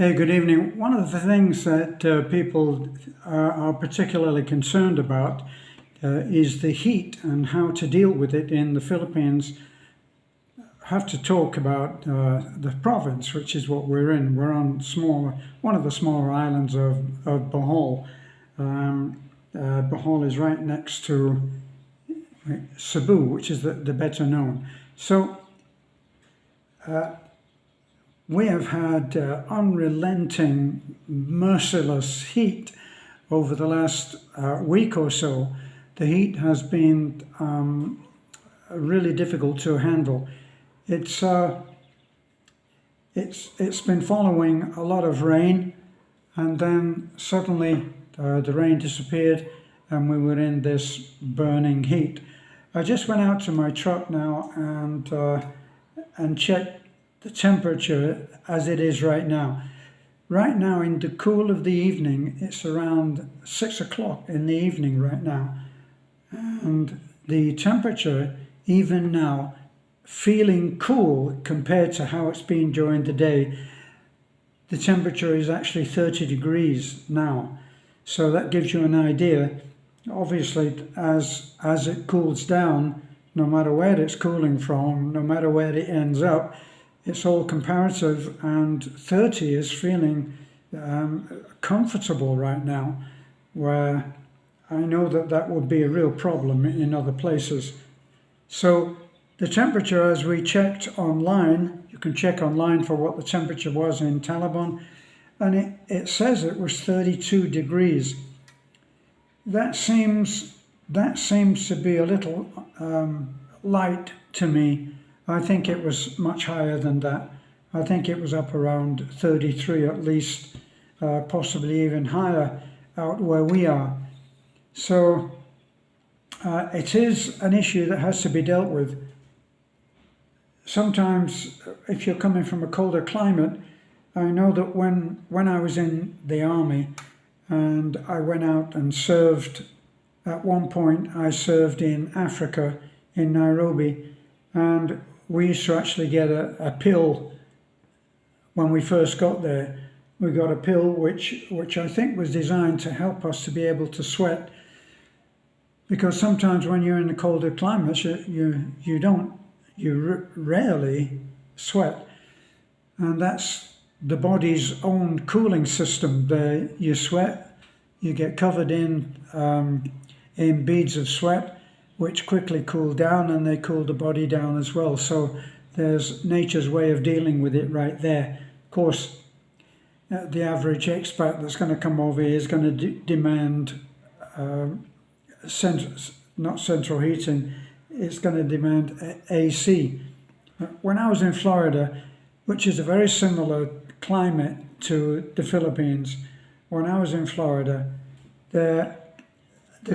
Hey, good evening. One of the things that people are particularly concerned about is the heat and how to deal with it in the Philippines. I have to talk about the province, which is what we're in. We're on one of the smaller islands of Bohol. Bohol is right next to Cebu, which is the better known. So we have had unrelenting, merciless heat over the last week or so. The heat has been really difficult to handle. It's been following a lot of rain, and then suddenly the rain disappeared and we were in this burning heat. I just went out to my truck now and checked the temperature as it is right now. Right now, in the cool of the evening, it's around 6 o'clock in the evening right now. And the temperature, even now, feeling cool compared to how it's been during the day, the temperature is actually 30 degrees now. So that gives you an idea. Obviously, as it cools down, no matter where it's cooling from, no matter where it ends up, it's all comparative, and 30 is feeling comfortable right now, where I know that would be a real problem in other places. So the temperature, as we checked online, you can check online for what the temperature was in Taliban, and it says it was 32 degrees. That seems to be a little light to me. I think it was much higher than that. I think it was up around 33 at least, possibly even higher out where we are. So it is an issue that has to be dealt with. Sometimes if you're coming from a colder climate, I know that when I was in the army and I went out and served, at one point I served in Africa, in Nairobi, and we used to actually get a pill when we first got there. We got a pill which I think was designed to help us to be able to sweat, because sometimes when you're in the colder climates, you rarely sweat, and that's the body's own cooling system. There, you sweat, you get covered in beads of sweat, which quickly cool down, and they cool the body down as well. So there's nature's way of dealing with it right there. Of course, the average expat that's going to come over here is going to demand not central heating, it's going to demand AC. When I was in Florida, which is a very similar climate to the Philippines, when I was in Florida, the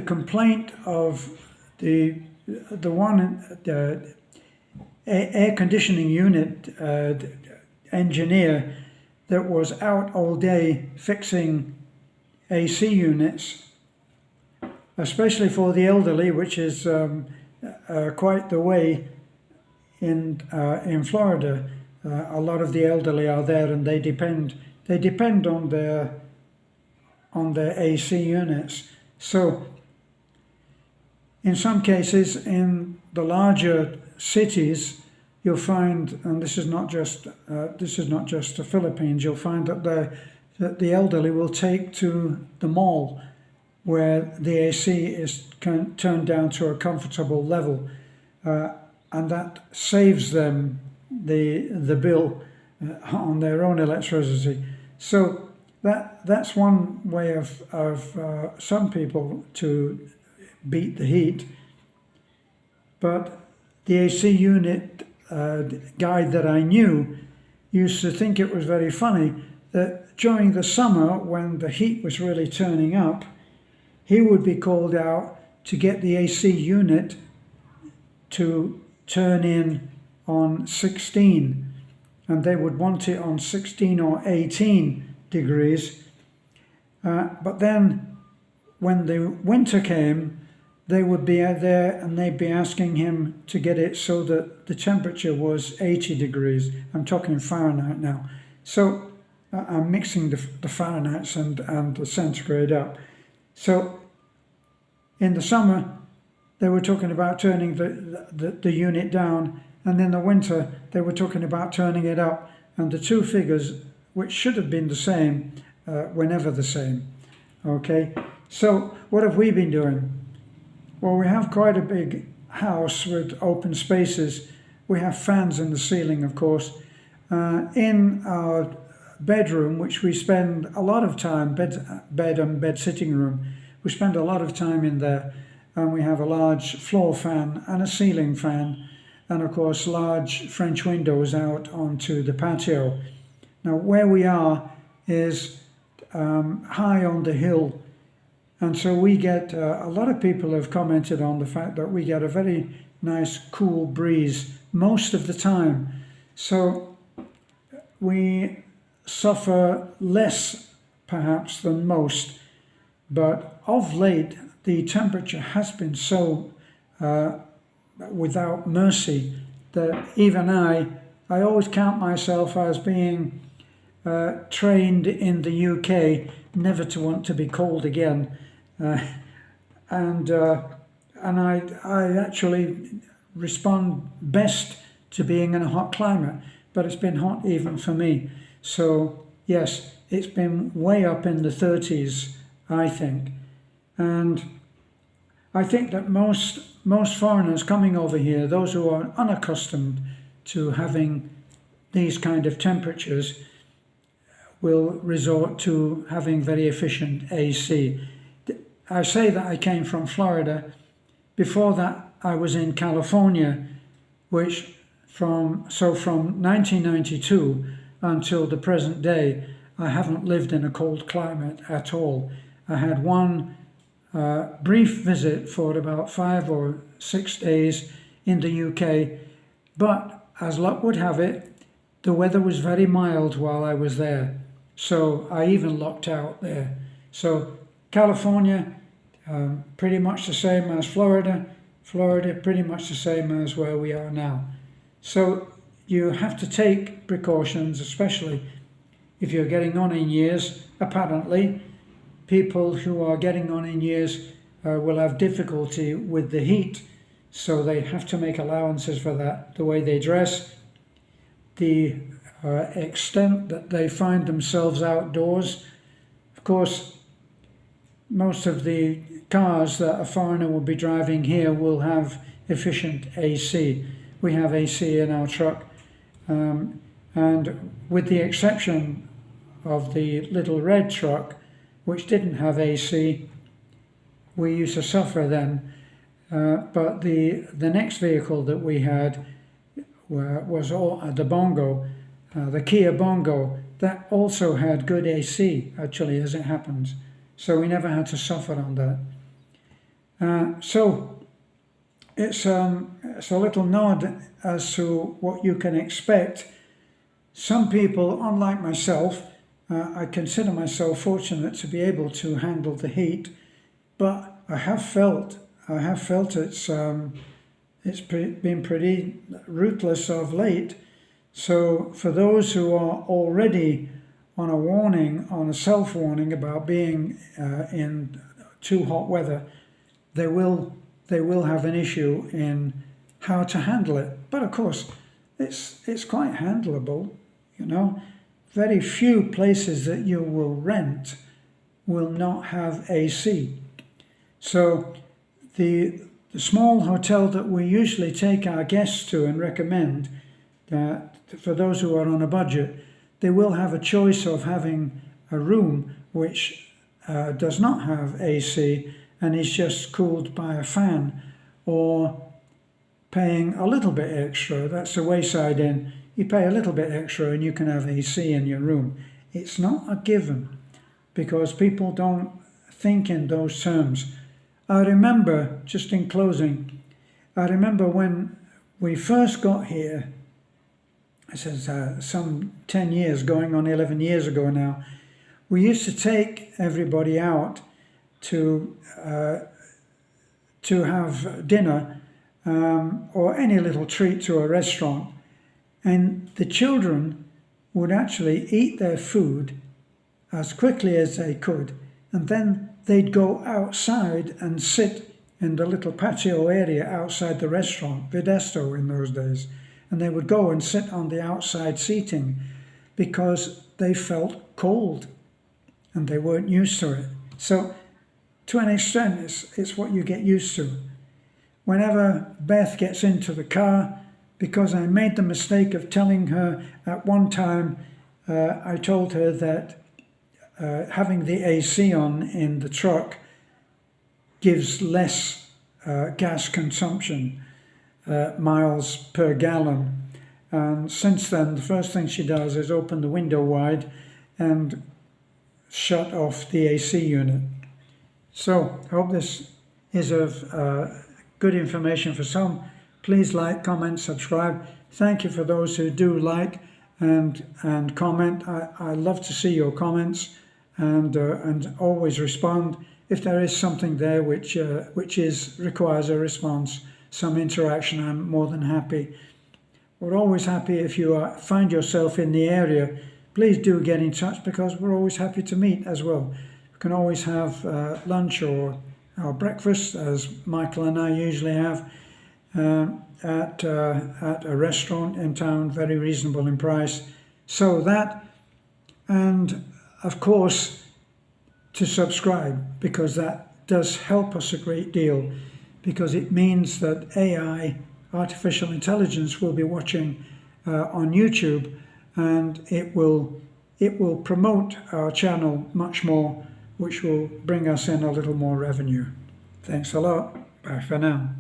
complaint of the air conditioning unit engineer that was out all day fixing AC units, especially for the elderly, which is quite the way in Florida. A lot of the elderly are there, and they depend on their AC units. So in some cases, in the larger cities, you'll find, and this is not just the Philippines, you'll find that the elderly will take to the mall, where the AC is turned down to a comfortable level, and that saves them the bill on their own electricity. So that's one way of some people to beat the heat. But the AC unit guy that I knew used to think it was very funny that during the summer, when the heat was really turning up, he would be called out to get the AC unit to turn in on 16, and they would want it on 16 or 18 degrees. But then when the winter came, they would be out there and they'd be asking him to get it so that the temperature was 80 degrees. I'm talking Fahrenheit now. So I'm mixing the Fahrenheit and the centigrade up. So in the summer, they were talking about turning the unit down, and in the winter, they were talking about turning it up. And the two figures, which should have been the same, were never the same. Okay, so what have we been doing? Well, we have quite a big house with open spaces. We have fans in the ceiling, of course. In our bedroom, which we spend a lot of time, bed and bed sitting room, we spend a lot of time in there, and we have a large floor fan and a ceiling fan, and of course large French windows out onto the patio. Now where we are is high on the hill, and so we get a lot of people have commented on the fact that we get a very nice cool breeze most of the time. So we suffer less perhaps than most, but of late the temperature has been so without mercy that even I always count myself as being trained in the UK never to want to be cold again, and I actually respond best to being in a hot climate, but it's been hot even for me. So yes, it's been way up in the 30s, I think. And I think that most foreigners coming over here, those who are unaccustomed to having these kind of temperatures, will resort to having very efficient AC. I say that I came from Florida. Before that, I was in California, which from 1992 until the present day, I haven't lived in a cold climate at all. I had one brief visit for about 5 or 6 days in the UK, but as luck would have it, the weather was very mild while I was there, so I even lucked out there. So California, pretty much the same as Florida. Florida, pretty much the same as where we are now. So you have to take precautions, especially if you're getting on in years. Apparently, people who are getting on in years will have difficulty with the heat, so they have to make allowances for that. The way they dress, the extent that they find themselves outdoors. Of course, most of the cars that a foreigner will be driving here will have efficient AC. We have AC in our truck, and with the exception of the little red truck, which didn't have AC, we used to suffer then. But the next vehicle that we had was the Bongo, the Kia Bongo, that also had good AC, actually, as it happens. So we never had to suffer on that. So it's a little nod as to what you can expect. Some people, unlike myself, I consider myself fortunate to be able to handle the heat, but I have felt it's been pretty ruthless of late. So for those who are already on a warning, on a self-warning about being in too hot weather, they will have an issue in how to handle it. But of course, it's quite handleable, you know. Very few places that you will rent will not have AC. So the small hotel that we usually take our guests to and recommend, that for those who are on a budget, they will have a choice of having a room which does not have AC and is just cooled by a fan, or paying a little bit extra. That's the Wayside Inn. You pay a little bit extra and you can have AC in your room. It's not a given because people don't think in those terms. I remember, just in closing, I remember when we first got here, this is some 10 years, going on 11 years ago now, we used to take everybody out to have dinner or any little treat to a restaurant. And the children would actually eat their food as quickly as they could, and then they'd go outside and sit in the little patio area outside the restaurant, Videsto in those days, and they would go and sit on the outside seating because they felt cold and they weren't used to it. So to an extent, it's what you get used to. Whenever Beth gets into the car, because I made the mistake of telling her at one time, I told her that having the AC on in the truck gives less gas consumption, miles per gallon. And since then, the first thing she does is open the window wide and shut off the AC unit. So I hope this is of good information for some. Please like, comment, subscribe. Thank you for those who do like and comment. I love to see your comments and always respond if there is something there which requires a response, some interaction. I'm more than happy. We're always happy if you find yourself in the area. Please do get in touch because we're always happy to meet as well. We can always have lunch or breakfast, as Michael and I usually have, at a restaurant in town, very reasonable in price. So that, and of course, to subscribe, because that does help us a great deal, because it means that AI, artificial intelligence, will be watching on YouTube, and it will promote our channel much more, which will bring us in a little more revenue. Thanks a lot. Bye for now.